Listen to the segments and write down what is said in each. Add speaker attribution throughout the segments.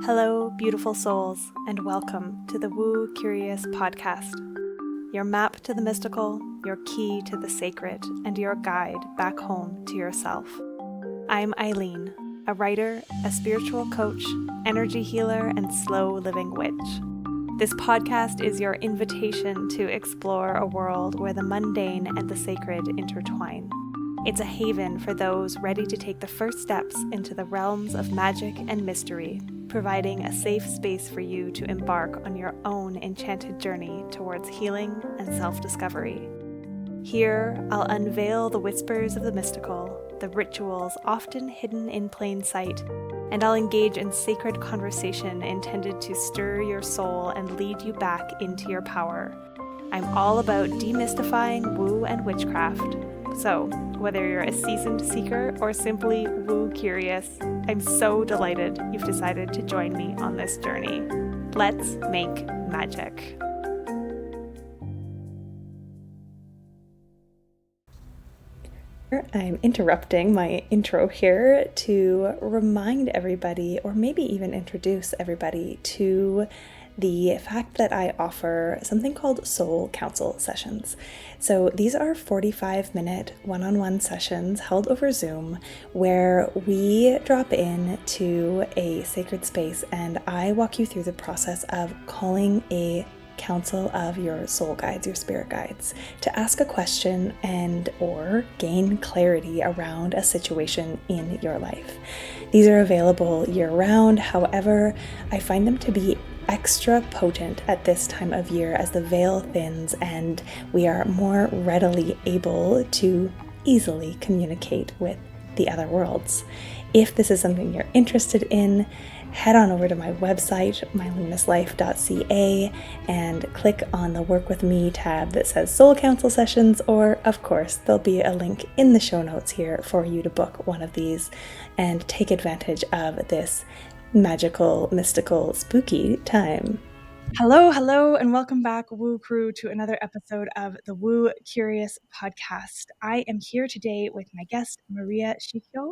Speaker 1: Hello, beautiful souls, and welcome to the Woo Curious podcast. Your map to the mystical, your key to the sacred, and your guide back home to yourself. I'm Eileen, a writer, a spiritual coach, energy healer, and slow living witch. This podcast is your invitation to explore a world where the mundane and the sacred intertwine. It's a haven for those ready to take the first steps into the realms of magic and mystery, providing a safe space for you to embark on your own enchanted journey towards healing and self-discovery. Here, I'll unveil the whispers of the mystical, the rituals often hidden in plain sight, and I'll engage in sacred conversation intended to stir your soul and lead you back into your power. I'm all about demystifying woo and witchcraft. So, whether you're a seasoned seeker or simply woo curious, I'm so delighted you've decided to join me on this journey. Let's make magic. I'm interrupting my intro here to remind everybody, or maybe even introduce everybody to the fact that I offer something called Soul Council sessions. So these are 45-minute one-on-one sessions held over Zoom where we drop in to a sacred space and I walk you through the process of calling a council of your soul guides, your spirit guides, to ask a question and or gain clarity around a situation in your life. These are available year-round. However, I find them to be extra potent at this time of year as the veil thins and we are more readily able to easily communicate with the other worlds. If this is something you're interested in, head on over to my website, myluminous.life.ca, and click on the Work With Me tab that says Soul Council Sessions, or of course, there'll be a link in the show notes here for you to book one of these and take advantage of this magical, mystical, spooky time. Hello, and welcome back, Woo Crew, to another episode of the Woo Curious podcast. I am here today with my guest, Maria Shiyko.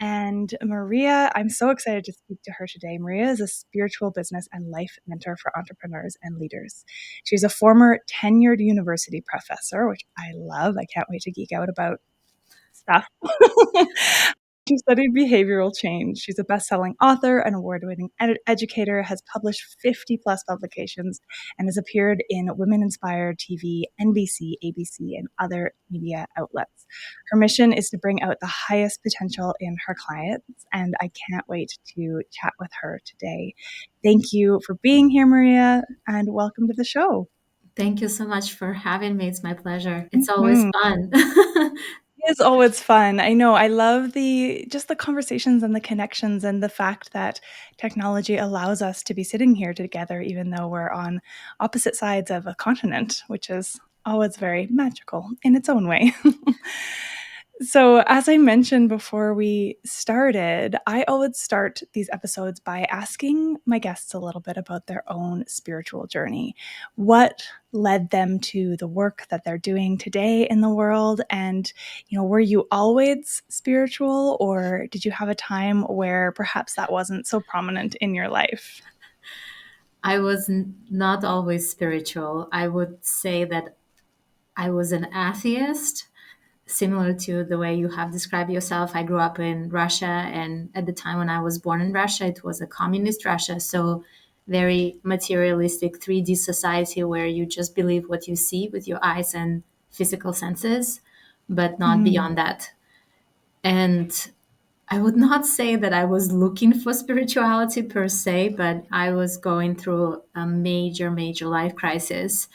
Speaker 1: And Maria, I'm so excited to speak to her today. Maria is a spiritual business and life mentor for entrepreneurs and leaders. She's a former tenured university professor, which I love. I can't wait to geek out about stuff. She studied behavioral change. She's a best-selling author, an award-winning educator, has published 50-plus publications, and has appeared in women-inspired TV, NBC, ABC, and other media outlets. Her mission is to bring out the highest potential in her clients, and I can't wait to chat with her today. Thank you for being here, Maria, and welcome to the show.
Speaker 2: Thank you so much for having me. It's my pleasure. It's always fun.
Speaker 1: It is always fun. I know. I love the conversations and the connections and the fact that technology allows us to be sitting here together, even though we're on opposite sides of a continent, which is always very magical in its own way. So, as I mentioned before we started, I always start these episodes by asking my guests a little bit about their own spiritual journey. What led them to the work that they're doing today in the world? And, were you always spiritual, or did you have a time where perhaps that wasn't so prominent in your life?
Speaker 2: I was not always spiritual. I would say that I was an atheist, similar to the way you have described yourself. I grew up in Russia, and at the time when I was born in Russia, it was a communist Russia. So very materialistic 3D society where you just believe what you see with your eyes and physical senses, but not beyond that. And I would not say that I was looking for spirituality per se, but I was going through a major, major life crisis.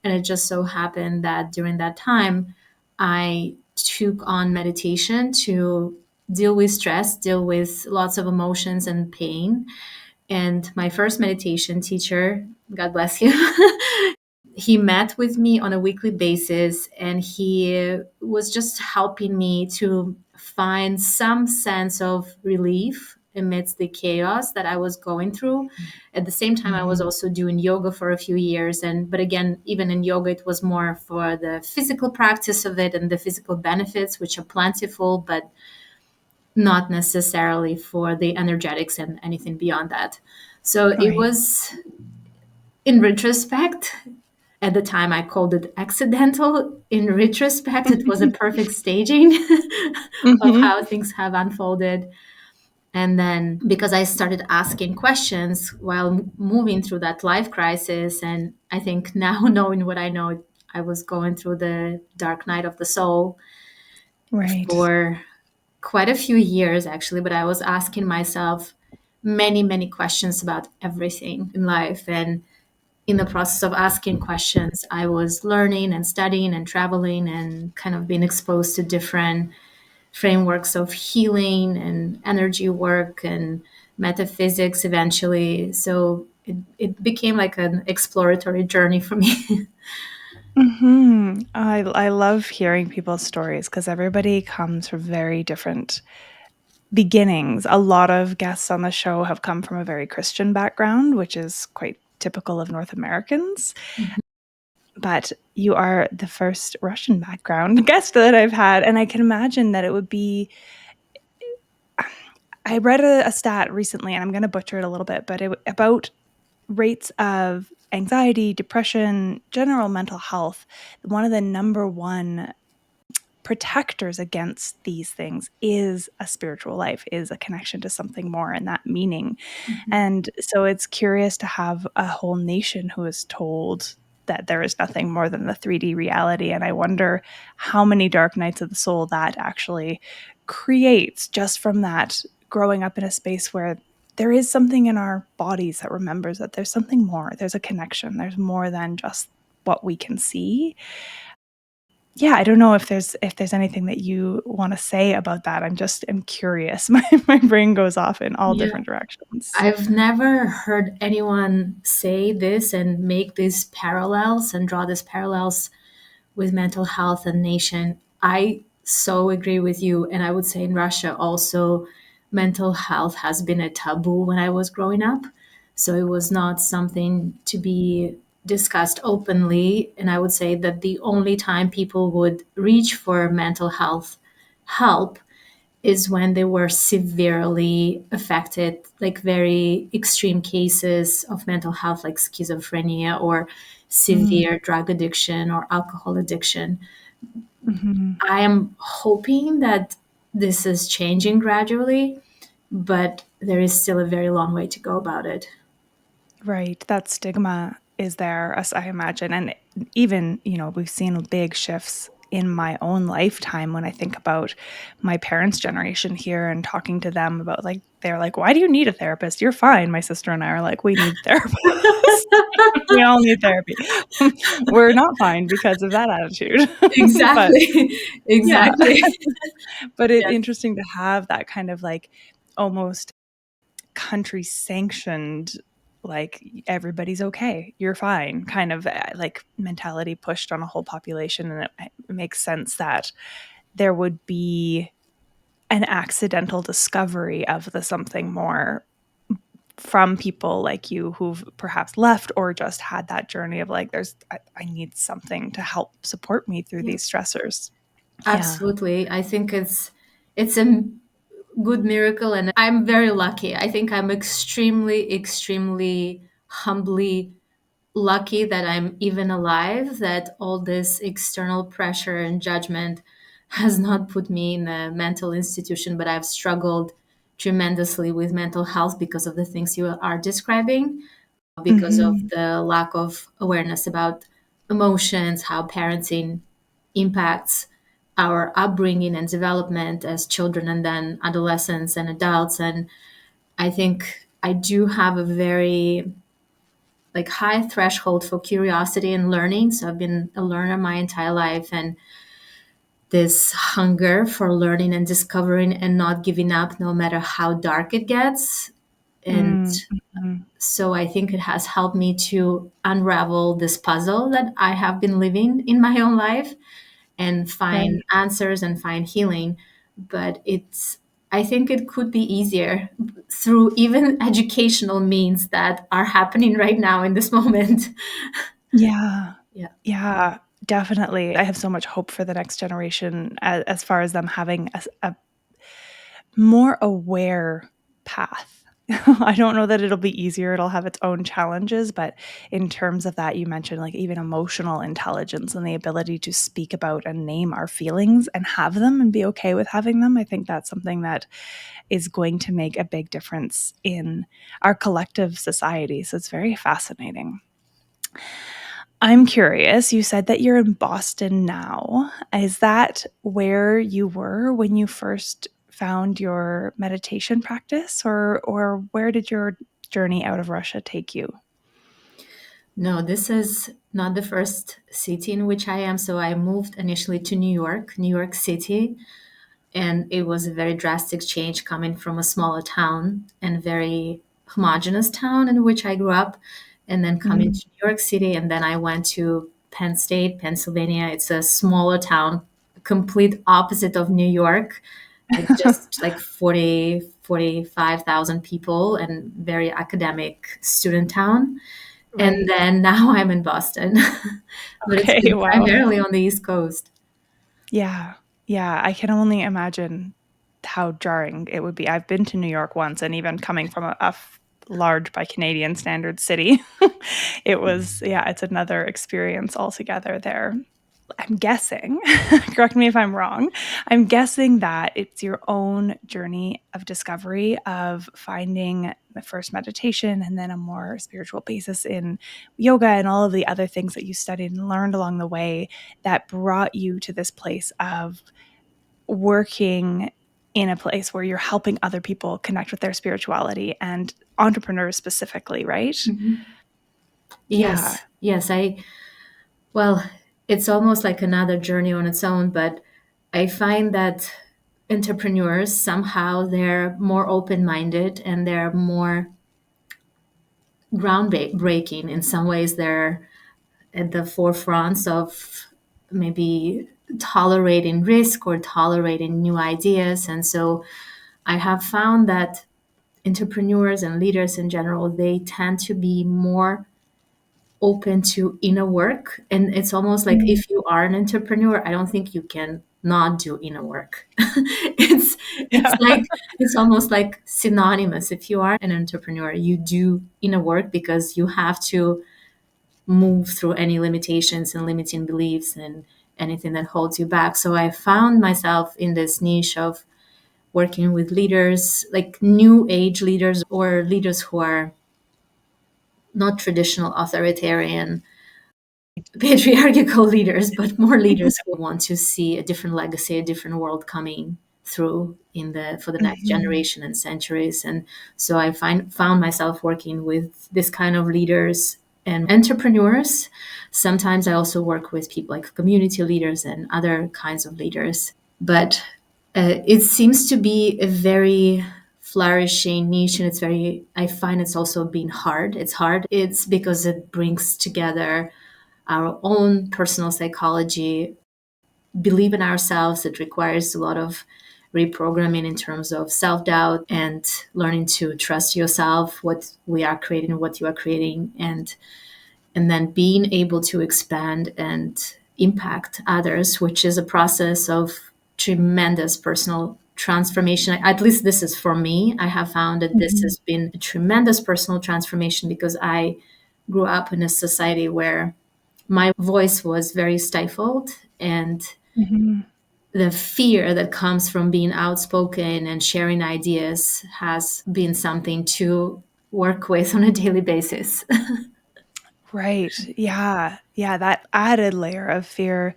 Speaker 2: And it just so happened that during that time, I took on meditation to deal with stress, deal with lots of emotions and pain. And my first meditation teacher, God bless him, he met with me on a weekly basis and he was just helping me to find some sense of relief amidst the chaos that I was going through. At the same time, I was also doing yoga for a few years. But again, even in yoga, it was more for the physical practice of it and the physical benefits, which are plentiful. But not necessarily for the energetics and anything beyond that. So it
Speaker 1: Right.
Speaker 2: was, in retrospect, at the time I called it accidental. In retrospect, it was a perfect staging of
Speaker 1: Hmm.
Speaker 2: how things have unfolded. And then because I started asking questions while moving through that life crisis, and I think now knowing what I know, I was going through the dark night of the soul
Speaker 1: Right.
Speaker 2: for quite a few years, actually. But I was asking myself many, many questions about everything in life. And in the process of asking questions, I was learning and studying and traveling and kind of being exposed to different frameworks of healing and energy work and metaphysics eventually. So it became like an exploratory journey for me.
Speaker 1: I love hearing people's stories because everybody comes from very different beginnings. A lot of guests on the show have come from a very Christian background, which is quite typical of North Americans. But you are the first Russian background guest that I've had. And I can imagine that it would be. I read a stat recently, and I'm going to butcher it a little bit, but about rates of anxiety, depression, general mental health. One of the number one protectors against these things is a spiritual life, is a connection to something more and that meaning. And so it's curious to have a whole nation who is told that there is nothing more than the 3D reality. And I wonder how many dark nights of the soul that actually creates just from that growing up in a space where there is something in our bodies that remembers that there's something more, there's a connection, there's more than just what we can see. Yeah, I don't know if there's anything that you want to say about that. I'm curious. My brain goes off in all
Speaker 2: Yeah.
Speaker 1: different directions.
Speaker 2: I've never heard anyone say this and make these parallels and draw these parallels with mental health and nation. I so agree with you. And I would say in Russia also, mental health has been a taboo when I was growing up. So it was not something to be discussed openly. And I would say that the only time people would reach for mental health help is when they were severely affected, like very extreme cases of mental health, like schizophrenia or
Speaker 1: Mm,
Speaker 2: severe drug addiction or alcohol addiction.
Speaker 1: mhm.
Speaker 2: I am hoping that this is changing gradually, but there is still a very long way to go about it.
Speaker 1: Right, that stigma is there, as I imagine, and even, we've seen big shifts in my own lifetime when I think about my parents' generation here and talking to them about, like they're like, "Why do you need a therapist? You're fine." My sister and I are like, "We need therapists. We all need therapy." We're not fine because of that attitude. But
Speaker 2: Exactly.
Speaker 1: yeah,
Speaker 2: Exactly.
Speaker 1: but it's
Speaker 2: Yes.
Speaker 1: interesting to have that kind of, like, almost country sanctioned, like, everybody's okay, you're fine kind of like mentality pushed on a whole population. And it makes sense that there would be an accidental discovery of the something more from people like you who've perhaps left or just had that journey of like, I need something to help support me through
Speaker 2: Yeah.
Speaker 1: these stressors. Yeah.
Speaker 2: Absolutely. I think it's a good miracle, and I'm very lucky. I think I'm extremely, extremely humbly lucky that I'm even alive, that all this external pressure and judgment has not put me in a mental institution, but I've struggled tremendously with mental health because of the things you are describing, because of
Speaker 1: Hmm.
Speaker 2: the lack of awareness about emotions, how parenting impacts our upbringing and development as children and then adolescents and adults. And I think I do have a very like high threshold for curiosity and learning. So I've been a learner my entire life, and this hunger for learning and discovering and not giving up no matter how dark it gets. And
Speaker 1: Mm-hmm.
Speaker 2: so I think it has helped me to unravel this puzzle that I have been living in my own life and find
Speaker 1: Right.
Speaker 2: answers and find healing. But I think it could be easier through even educational means that are happening right now in this moment.
Speaker 1: Yeah.
Speaker 2: Yeah.
Speaker 1: Yeah, definitely. I have so much hope for the next generation as far as them having a more aware path. I don't know that it'll be easier. It'll have its own challenges, but in terms of that, you mentioned like even emotional intelligence and the ability to speak about and name our feelings and have them and be okay with having them. I think that's something that is going to make a big difference in our collective society. So it's very fascinating. I'm curious, you said that you're in Boston now. Is that where you were when you first found your meditation practice, or where did your journey out of Russia take you?
Speaker 2: No, this is not the first city in which I am. So I moved initially to New York City, and it was a very drastic change coming from a smaller town and very homogenous town in which I grew up, and then coming
Speaker 1: Mhm.
Speaker 2: to New York City, and then I went to Penn State, Pennsylvania. It's a smaller town, complete opposite of New York, like just like 45,000 people and very academic student town. And
Speaker 1: Right.
Speaker 2: then now I'm in Boston, but it's
Speaker 1: Okay,
Speaker 2: been
Speaker 1: wow.
Speaker 2: primarily on the East Coast.
Speaker 1: Yeah. Yeah, I can only imagine how jarring it would be. I've been to New York once, and even coming from a large by Canadian standards city, it was, yeah, it's another experience altogether there. I'm guessing, correct me if I'm wrong, I'm guessing that it's your own journey of discovery of finding the first meditation and then a more spiritual basis in yoga and all of the other things that you studied and learned along the way that brought you to this place of working in a place where you're helping other people connect with their spirituality and entrepreneurs specifically, right?
Speaker 2: Mhm.
Speaker 1: Yeah.
Speaker 2: Yes, yes. Well, it's almost like another journey on its own, but I find that entrepreneurs somehow they're more open-minded and they're more groundbreaking in some ways. They're at the forefront of maybe tolerating risk or tolerating new ideas. And so I have found that entrepreneurs and leaders in general, they tend to be more open to inner work. And it's almost like
Speaker 1: Mm.
Speaker 2: if you are an entrepreneur, I don't think you can not do inner work. it's it's
Speaker 1: Yeah.
Speaker 2: like it's almost like synonymous. If you are an entrepreneur, you do inner work because you have to move through any limitations and limiting beliefs and anything that holds you back. So I found myself in this niche of working with leaders, like new age leaders or leaders who are not traditional authoritarian patriarchal leaders, but more leaders who want to see a different legacy, a different world coming through in the for the next
Speaker 1: Mhm.
Speaker 2: generation and centuries. And so I found myself working with this kind of leaders and entrepreneurs. Sometimes I also work with people like community leaders and other kinds of leaders. But it seems to be a very flourishing niche, and I find it's also been hard. It's hard. It's because it brings together our own personal psychology, believe in ourselves. It requires a lot of reprogramming in terms of self doubt and learning to trust yourself, what we are creating, what you are creating, and then being able to expand and impact others, which is a process of tremendous personal transformation. At least this is for me. I have found that this
Speaker 1: Mhm.
Speaker 2: has been a tremendous personal transformation because I grew up in a society where my voice was very stifled, and
Speaker 1: Mhm.
Speaker 2: the fear that comes from being outspoken and sharing ideas has been something to work with on a daily basis.
Speaker 1: Right. Yeah. Yeah, that added layer of fear,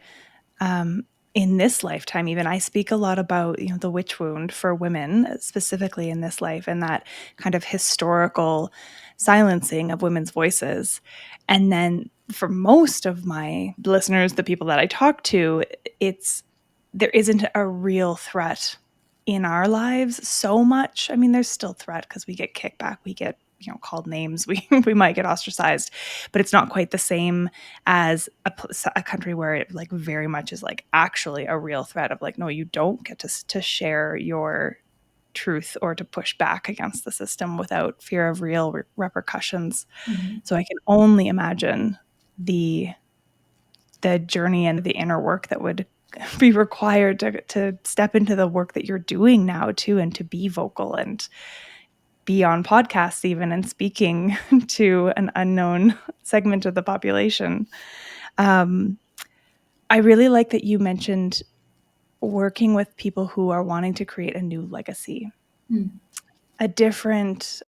Speaker 1: um, in this lifetime even. I speak a lot about, the witch wound for women, specifically in this life, and that kind of historical silencing of women's voices. And then for most of my listeners, the people that I talk to, it's there isn't a real threat in our lives so much. I mean, there's still threat because we get kickback, we get, called names, we might get ostracized, but it's not quite the same as a country where it like very much is like actually a real threat of like, no, you don't get to share your truth or to push back against the system without fear of real repercussions.
Speaker 2: Mhm.
Speaker 1: So I can only imagine the journey and the inner work that would be required to step into the work that you're doing now too, and to be vocal and be on podcasts even and speaking to an unknown segment of the population. I really like that you mentioned working with people who are wanting to create a new legacy, a different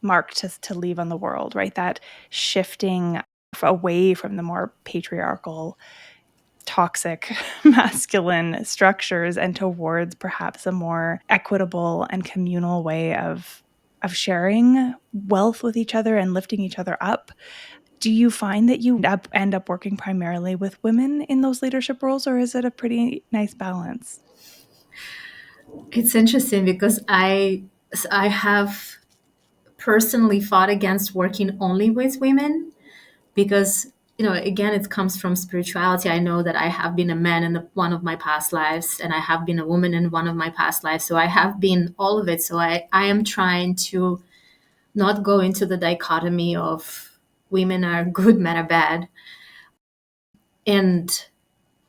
Speaker 1: mark to leave on the world, right? That shifting away from the more patriarchal, toxic, masculine structures and towards perhaps a more equitable and communal way of sharing wealth with each other and lifting each other up. Do you find that you end up working primarily with women in those leadership roles, or is it a pretty nice balance?
Speaker 2: It's interesting because I have personally fought against working only with women because, again, it comes from spirituality. I know that I have been a man in one of my past lives, and I have been a woman in one of my past lives. So I have been all of it. So I am trying to not go into the dichotomy of women are good, men are bad. And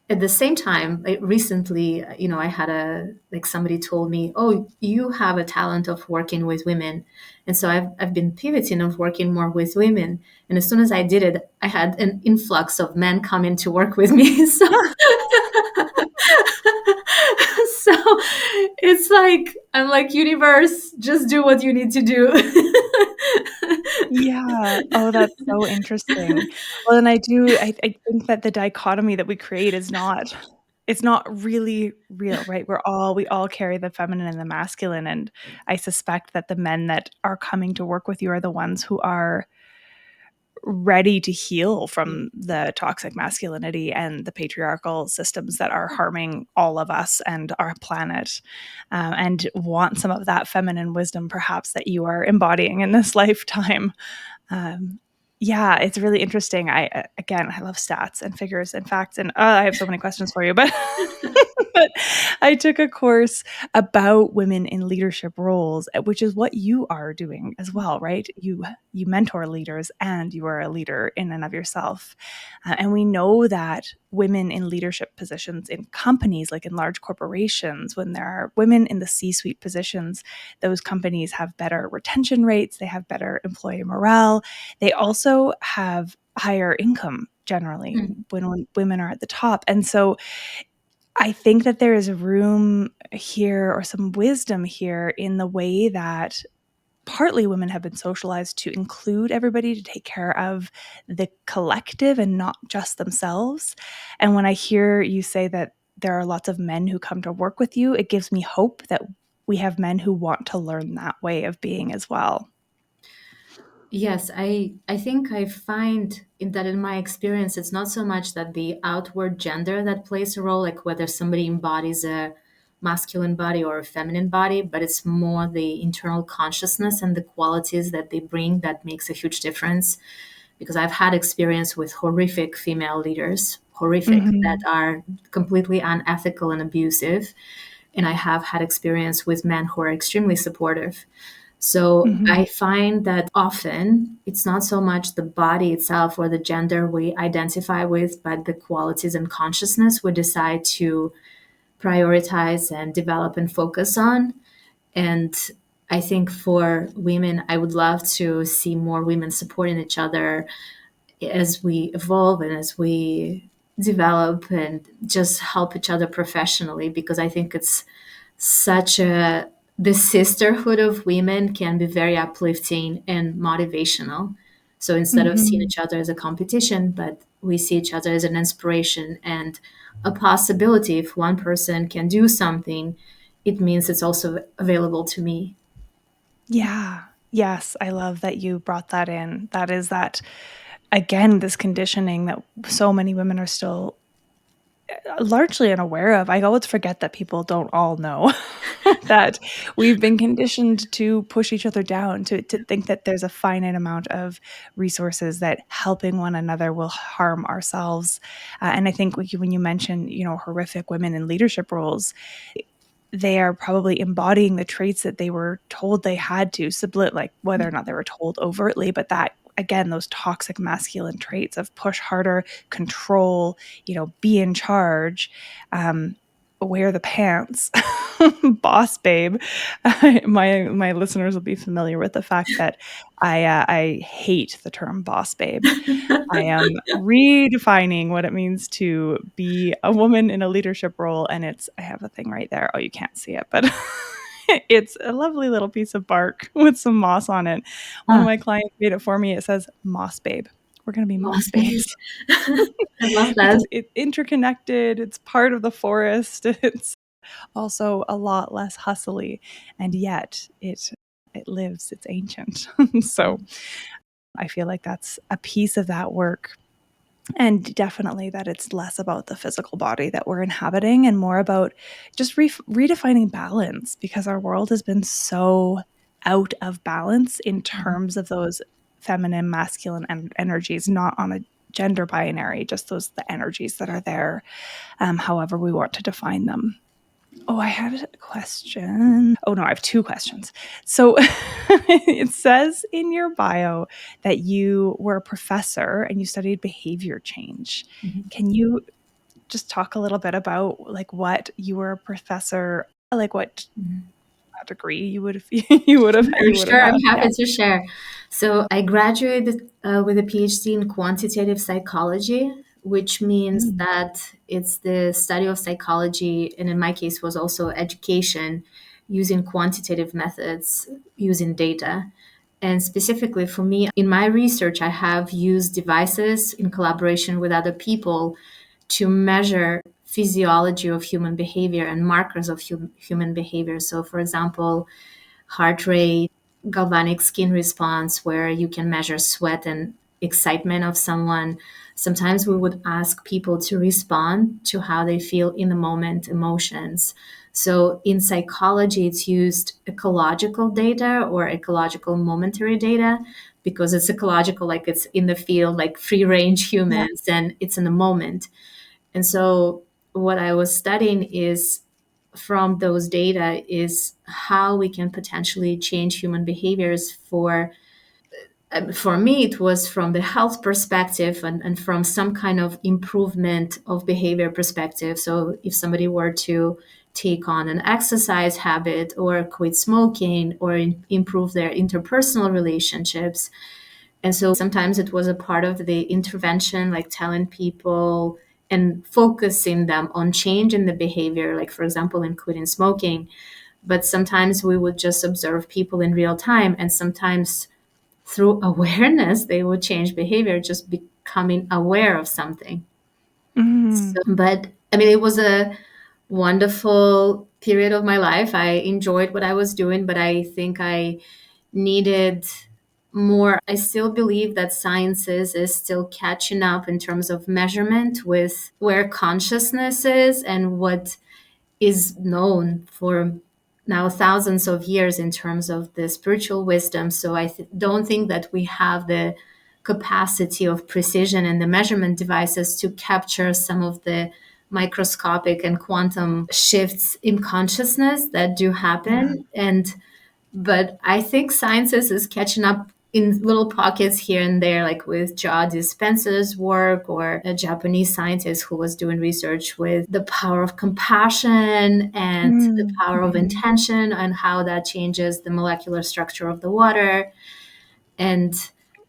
Speaker 2: at the same time, recently, I had somebody told me, oh, you have a talent of working with women. And so I've been pivoting of working more with women. And as soon as I did it, I had an influx of men coming to work with me. So it's like, I'm like, universe, just do what you need to do.
Speaker 1: Yeah. Oh, that's so interesting. Well, and I think that the dichotomy that we create is not it's not really real, right? We all carry the feminine and the masculine, and I suspect that the men that are coming to work with you are the ones who are ready to heal from the toxic masculinity and the patriarchal systems that are harming all of us and our planet, and want some of that feminine wisdom perhaps that you are embodying in this lifetime. Yeah, it's really interesting. I love stats and figures and facts, and I have so many questions for you, but but I took a course about women in leadership roles, which is what you are doing as well, right? You mentor leaders, and you are a leader in and of yourself. And we know that women in leadership positions in companies, like in large corporations, when there are women in the C-suite positions, those companies have better retention rates, they have better employee morale. They also have higher income generally when women are at the top. And so I think that there is room here, or some wisdom here, in the way that partly women have been socialized to include everybody, to take care of the collective and not just themselves. And when I hear you say that there are lots of men who come to work with you, it gives me hope that we have men who want to learn that way of being as well.
Speaker 2: Yes, I think I find that in my experience, it's not so much that the outward gender that plays a role, like whether somebody embodies a masculine body or a feminine body, but it's more the internal consciousness and the qualities that they bring that makes a huge difference. Because I've had experience with horrific female leaders, horrific, that
Speaker 1: Mhm.
Speaker 2: are completely unethical and abusive. And I have had experience with men who are extremely supportive. So
Speaker 1: Mhm.
Speaker 2: I find that often it's not so much the body itself or the gender we identify with, but the qualities and consciousness we decide to prioritize and develop and focus on. And I think for women, I would love to see more women supporting each other as we evolve and as we develop and just help each other professionally, because I think it's such a the sisterhood of women can be very uplifting and motivational. So instead of seeing
Speaker 1: Mhm.
Speaker 2: each other as a competition, but we see each other as an inspiration and a possibility. If one person can do something, it means it's also available to me.
Speaker 1: Yeah. Yes, I love that you brought that in. That is that, again, this conditioning that so many women are still largely unaware of. I always forget that people don't all know that we've been conditioned to push each other down, to think that there's a finite amount of resources, that helping one another will harm ourselves. And I think when you mention, horrific women in leadership roles, they are probably embodying the traits that they were told they had to sublet, like whether or not they were told overtly, but that again, those toxic masculine traits of push harder, control, be in charge, wear the pants, boss babe. My listeners will be familiar with the fact that I hate the term boss babe. I am redefining what it means to be a woman in a leadership role, and I have a thing right there. Oh, you can't see it, but it's a lovely little piece of bark with some moss on it. One of my clients made it for me. It says moss babe. We're going to be moss babes.
Speaker 2: I love that.
Speaker 1: Because it's interconnected, it's part of the forest, it's also a lot less hustly, and yet it lives, it's ancient. So I feel like that's a piece of that work. And definitely that it's less about the physical body that we're inhabiting and more about just redefining balance, because our world has been so out of balance in terms of those feminine, masculine energies, not on a gender binary, just the energies that are there, however we want to define them. Oh, I had a question. Oh, no, I have two questions. So it says in your bio that you were a professor and you studied behavior change.
Speaker 2: Mhm.
Speaker 1: Can you just talk a little bit about what you were a professor, what degree you would have
Speaker 2: Sure, I'm
Speaker 1: had?
Speaker 2: happy
Speaker 1: Yeah.
Speaker 2: to share. So I graduated with a PhD in quantitative psychology, which means
Speaker 1: Mm.
Speaker 2: that it's the study of psychology, and in my case was also education using quantitative methods, using data. And specifically for me, in my research, I have used devices in collaboration with other people to measure physiology of human behavior and markers of human behavior. So, for example, heart rate, galvanic skin response, where you can measure sweat and excitement of someone. Sometimes we would ask people to respond to how they feel in the moment, emotions. So in psychology, it's used ecological data or ecological momentary data because it's ecological, like it's in the field, like free range
Speaker 1: Yeah.
Speaker 2: humans, and it's in the moment. And so what I was studying is from those data is how we can potentially change human behaviors for me it was from the health perspective and from some kind of improvement of behavior perspective. So if somebody were to take on an exercise habit or quit smoking or improve their interpersonal relationships. And so sometimes it was a part of the intervention, like telling people and focusing them on change in the behavior, like, for example, in quitting smoking. But sometimes we would just observe people in real time. And sometimes through awareness, they would change behavior, just becoming aware of something.
Speaker 1: Mm.
Speaker 2: So, but I mean, it was a wonderful period of my life. I enjoyed what I was doing, but I think I needed more. I still believe that sciences is still catching up in terms of measurement with where consciousness is and what is known for now thousands of years in terms of the spiritual wisdom. So I don't think that we have the capacity of precision in the measurement devices to capture some of the microscopic and quantum shifts in consciousness that do
Speaker 1: Yeah.
Speaker 2: happen. And but I think sciences is catching up in little pockets here and there, like with Joe Dispenza's work or a Japanese scientist who was doing research with the power of compassion and the
Speaker 1: Mm.
Speaker 2: power of
Speaker 1: Mhm.
Speaker 2: intention and how that changes the molecular structure of the water. And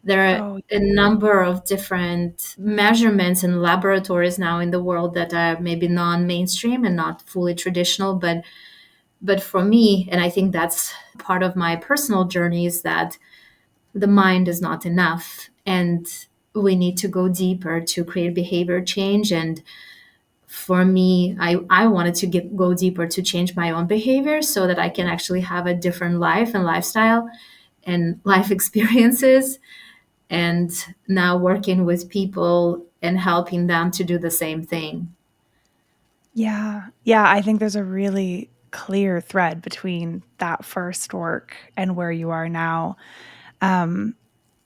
Speaker 2: there are
Speaker 1: Oh,
Speaker 2: a number of different measurements and laboratories now in the world that are maybe non-mainstream and not fully traditional, but for me, and I think that's part of my personal journey, is that the mind is not enough and we need to go deeper to create behavior change. And for me, I wanted to go deeper to change my own behavior so that I can actually have a different life and lifestyle and life experiences. And now working with people and helping them to do the same thing.
Speaker 1: yeah. Yeah, I think there's a really clear thread between that first work and where you are now. Um,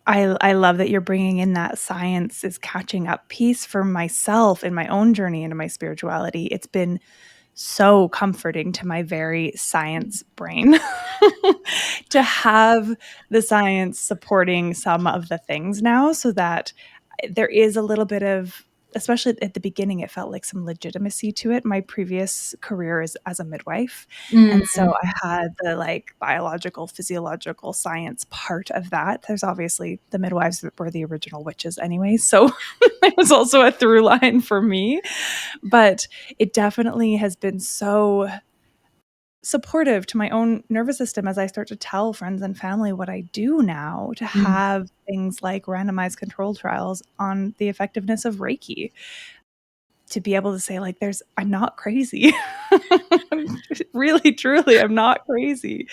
Speaker 1: I love that you're bringing in that science is catching up piece for myself in my own journey into my spirituality. It's been so comforting to my very science brain to have the science supporting some of the things now, so that there is a little bit of, especially at the beginning, it felt like some legitimacy to it. My previous career is as a midwife. And so
Speaker 2: Mm.
Speaker 1: I had the like biological, physiological science part of that. There's obviously the midwives that were the original witches anyway. So it was also a through line for me. But it definitely has been so supportive to my own nervous system as I start to tell friends and family what I do now, to
Speaker 2: Mm.
Speaker 1: have things like randomized control trials on the effectiveness of Reiki, to be able to say, like, I'm not crazy. Really, truly, I'm not crazy.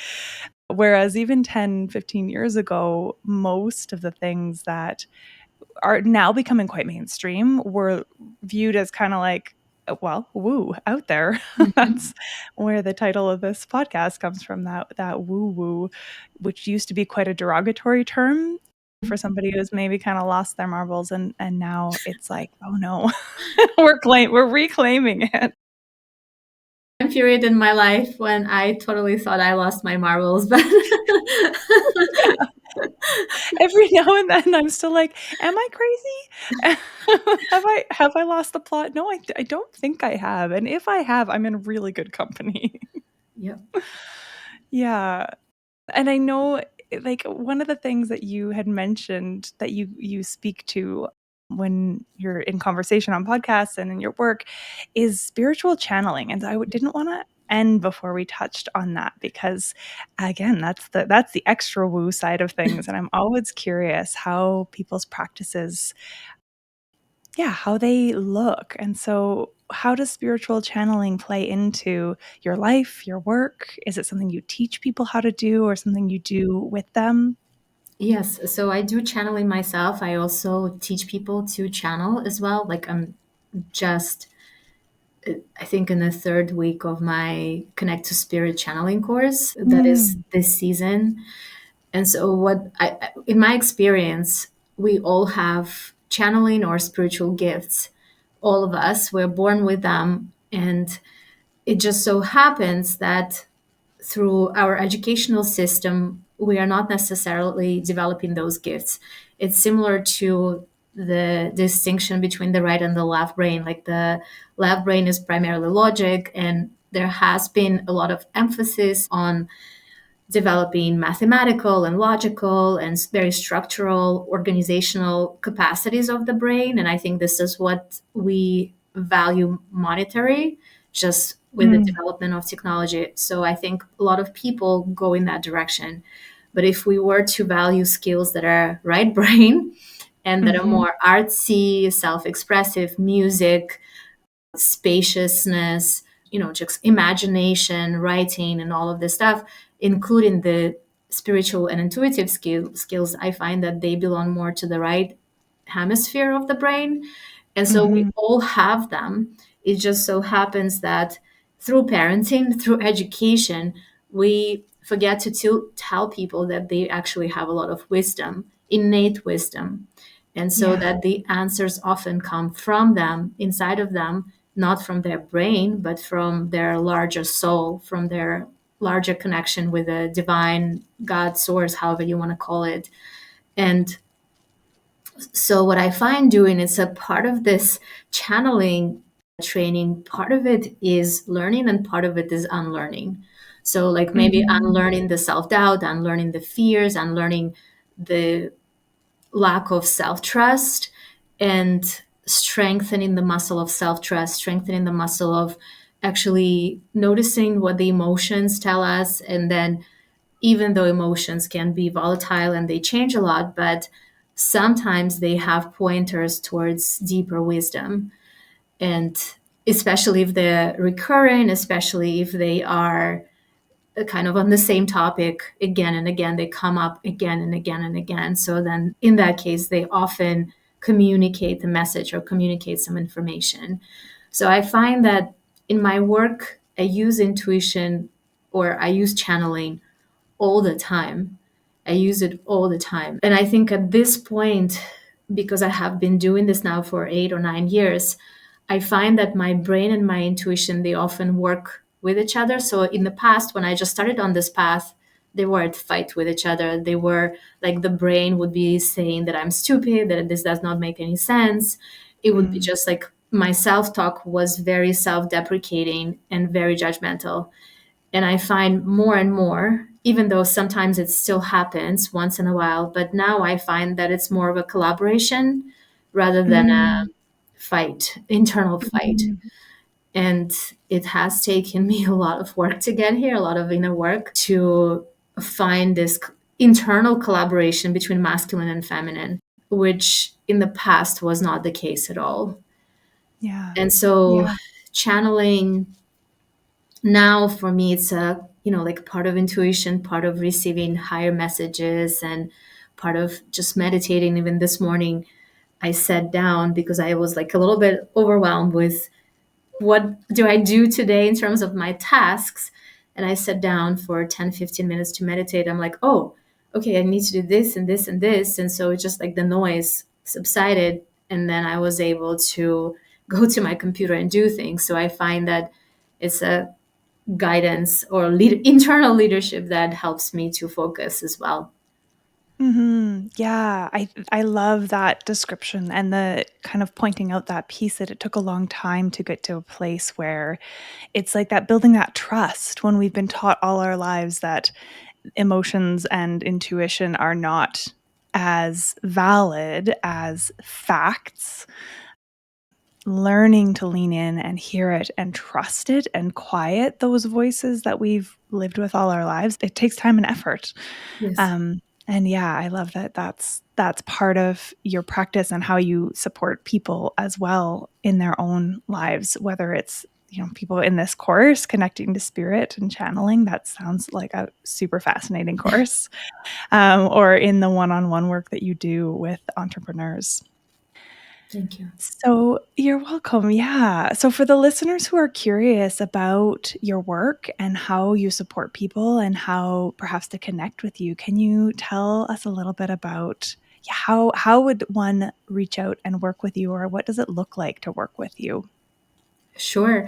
Speaker 1: Whereas even 10, 15 years ago, most of the things that are now becoming quite mainstream were viewed as kind of like, well, woo, out there.
Speaker 2: Mhm.
Speaker 1: That's where the title of this podcast comes from, that woo woo, which used to be quite a derogatory term for somebody who's maybe kind of lost their marbles, and now it's like, oh no, we're reclaiming it.
Speaker 2: Period in my life when I totally thought I lost my marbles, but
Speaker 1: Yeah. Every now and then I'm still like, am I crazy? Have I lost the plot? No, I don't think I have. And if I have, I'm in really good company.
Speaker 2: yeah.
Speaker 1: Yeah. And I know, like, one of the things that you had mentioned that you speak to when you're in conversation on podcasts and in your work is spiritual channeling. And I didn't want to end before we touched on that, because again, that's the extra woo side of things, and I'm always curious how people's practices, yeah, how they look. And so how does spiritual channeling play into your life, your work? Is it something you teach people how to do, or something you do with them?
Speaker 2: Yes, so I do channeling myself. I also teach people to channel as well. Like I'm just, I think, in the third week of my Connect to Spirit channeling course that is
Speaker 1: Mm.
Speaker 2: this season. And so, in my experience, we all have channeling or spiritual gifts. All of us, we're born with them. And it just so happens that through our educational system, we are not necessarily developing those gifts. It's similar to the distinction between the right and the left brain. Like the left brain is primarily logic, and there has been a lot of emphasis on developing mathematical and logical and very structural organizational capacities of the brain. And I think this is what we value monetary, just with the
Speaker 1: Mm.
Speaker 2: development of technology. So I think a lot of people go in that direction. But if we were to value skills that are right brain and that are
Speaker 1: Mhm.
Speaker 2: more artsy, self expressive, music, spaciousness, just imagination, writing, and all of this stuff, including the spiritual and intuitive skills, I find that they belong more to the right hemisphere of the brain. And so we
Speaker 1: Mhm.
Speaker 2: all have them. It just so happens that through parenting, through education, we forget to tell people that they actually have a lot of wisdom, innate wisdom. And so
Speaker 1: Yeah.
Speaker 2: that the answers often come from them, inside of them, not from their brain, but from their larger soul, from their larger connection with a divine God source, however you want to call it. And so what I find doing is a part of this channeling training, part of it is learning and part of it is unlearning. So like maybe
Speaker 1: Mhm.
Speaker 2: unlearning the self-doubt, unlearning the fears, unlearning the lack of self-trust, and strengthening the muscle of self-trust, strengthening the muscle of actually noticing what the emotions tell us. And then even though emotions can be volatile and they change a lot, but sometimes they have pointers towards deeper wisdom. And especially if they're recurring, especially if they are kind of on the same topic again and again, they come up again and again and again. So then in that case, they often communicate the message or communicate some information. So I find that in my work, I use intuition or I use channeling all the time. I use it all the time. And I think at this point, because I have been doing this now for 8 or 9 years, I find that my brain and my intuition, they often work with each other. So in the past, when I just started on this path, they were at fight with each other. They were like, the brain would be saying that I'm stupid, that this does not make any sense. It would be
Speaker 1: Mm.
Speaker 2: just like my self-talk was very self-deprecating and very judgmental. And I find more and more, even though sometimes it still happens once in a while, but now I find that it's more of a collaboration rather than a
Speaker 1: Mm.
Speaker 2: fight, internal fight.
Speaker 1: Mm.
Speaker 2: And it has taken me a lot of work to get here, a lot of inner work to find this internal collaboration between masculine and feminine, which in the past was not the case at all.
Speaker 1: Yeah.
Speaker 2: And so
Speaker 1: Yeah.
Speaker 2: channeling now for me, it's a, like part of intuition, part of receiving higher messages, and part of just meditating. Even this morning I sat down because I was like a little bit overwhelmed with what do I do today in terms of my tasks. And I sat down for 10-15 minutes to meditate. I'm like, oh, okay, I need to do this and this and this. And so it's just like the noise subsided, and then I was able to go to my computer and do things. So I find that it's a guidance or internal leadership that helps me to focus as well.
Speaker 1: Yeah, I love that description and the kind of pointing out that piece that it took a long time to get to a place where it's like that building that trust when we've been taught all our lives that emotions and intuition are not as valid as facts. Learning to lean in and hear it and trust it and quiet those voices that we've lived with all our lives, it takes time and effort.
Speaker 2: Yes.
Speaker 1: Um, and yeah, I love that that's part of your practice and how you support people as well in their own lives, whether it's, people in this course connecting to spirit and channeling. That sounds like a super fascinating course. Or in the one-on-one work that you do with entrepreneurs.
Speaker 2: Thank you.
Speaker 1: So you're welcome. Yeah. So for the listeners who are curious about your work and how you support people and how perhaps to connect with you, can you tell us a little bit about how would one reach out and work with you, or what does it look like to work with you?
Speaker 2: Sure.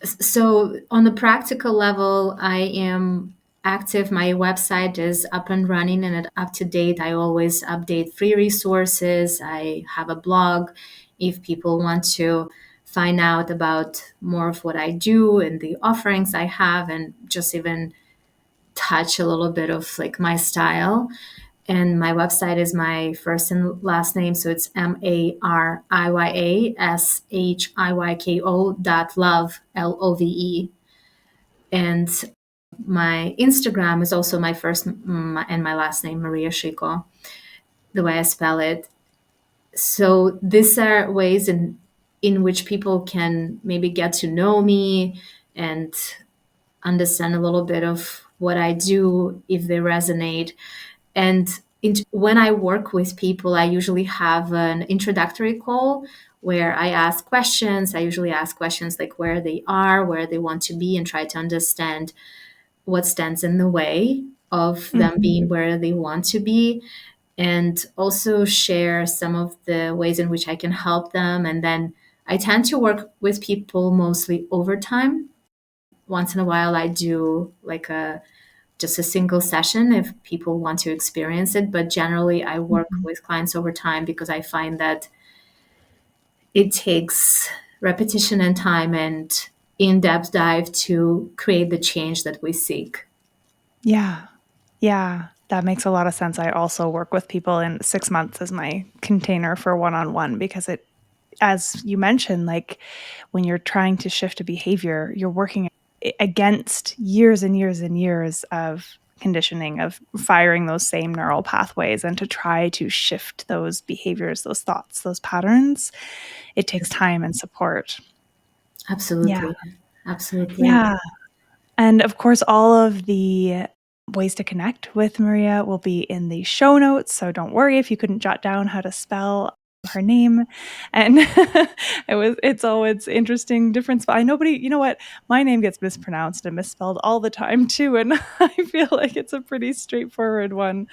Speaker 2: So, on the practical level, I am active. My website is up and running and up to date. I always update free resources. I have a blog if people want to find out about more of what I do and the offerings I have, and just even touch a little bit of like my style. And my website is my first and last name. So it's MariaShiyko .love, And my Instagram is also my first and my last name, Maria Shiyko, the way I spell it. So these are ways in which people can maybe get to know me and understand a little bit of what I do if they resonate. And when I work with people, I usually have an introductory call where I ask questions. I usually ask questions like where they are, where they want to be, and try to understand what stands in the way of them
Speaker 1: Mhm.
Speaker 2: being where they want to be, and also share some of the ways in which I can help them. And then I tend to work with people mostly over time. Once in a while, I do like a just a single session if people want to experience it. But generally, I work
Speaker 1: Mhm.
Speaker 2: with clients over time because I find that it takes repetition and time and in depth dive to create the change that we seek.
Speaker 1: Yeah. Yeah, that makes a lot of sense. I also work with people, in 6 months as my container for one-on-one because it, as you mentioned, like when you're trying to shift a behavior, you're working against years and years and years of conditioning, of firing those same neural pathways, and to try to shift those behaviors, those thoughts, those patterns, it takes
Speaker 2: Yes,
Speaker 1: time and support. Yeah.
Speaker 2: absolutely. Absolutely.
Speaker 1: Yeah. And of course, all of the ways to connect with Maria will be in the show notes. So don't worry if you couldn't jot down how to spell her name. And it's always interesting difference. But I nobody, you know what? My name gets mispronounced and misspelled all the time too. And I feel like it's a pretty straightforward one.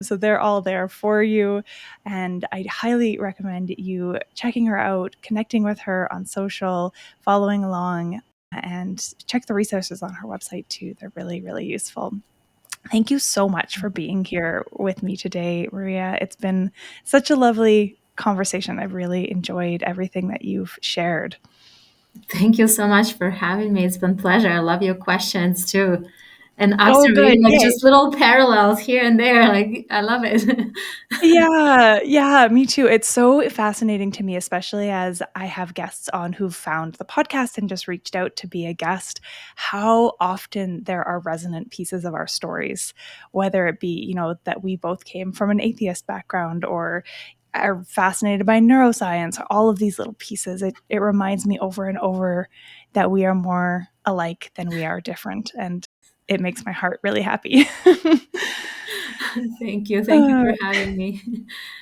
Speaker 1: So they're all there for you. And I highly recommend you checking her out, connecting with her on social, following along, and check the resources on her website too. They're really, really useful. Thank you so much for being here with me today, Maria. It's been such a lovely conversation. I've really enjoyed everything that you've shared.
Speaker 2: Thank you so much for having me. It's been a pleasure. I love your questions too. And
Speaker 1: Oh, good.
Speaker 2: observing like
Speaker 1: Yay.
Speaker 2: just little parallels here and there. Like I love it.
Speaker 1: Yeah, me too. It's so fascinating to me, especially as I have guests on who've found the podcast and just reached out to be a guest, how often there are resonant pieces of our stories, whether it be, that we both came from an atheist background or are fascinated by neuroscience, all of these little pieces. It reminds me over and over that we are more alike than we are different. And it makes my heart really happy.
Speaker 2: Thank you. Thank you
Speaker 1: Uh,
Speaker 2: for having me.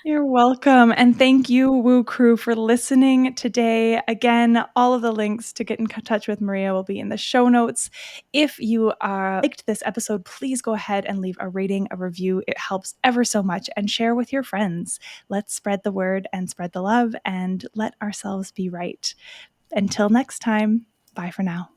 Speaker 1: You're welcome. And thank you, Woo Crew, for listening today. Again, all of the links to get in touch with Maria will be in the show notes. If you liked this episode, please go ahead and leave a rating, a review. It helps ever so much. And share with your friends. Let's spread the word and spread the love and let ourselves be right. Until next time, bye for now.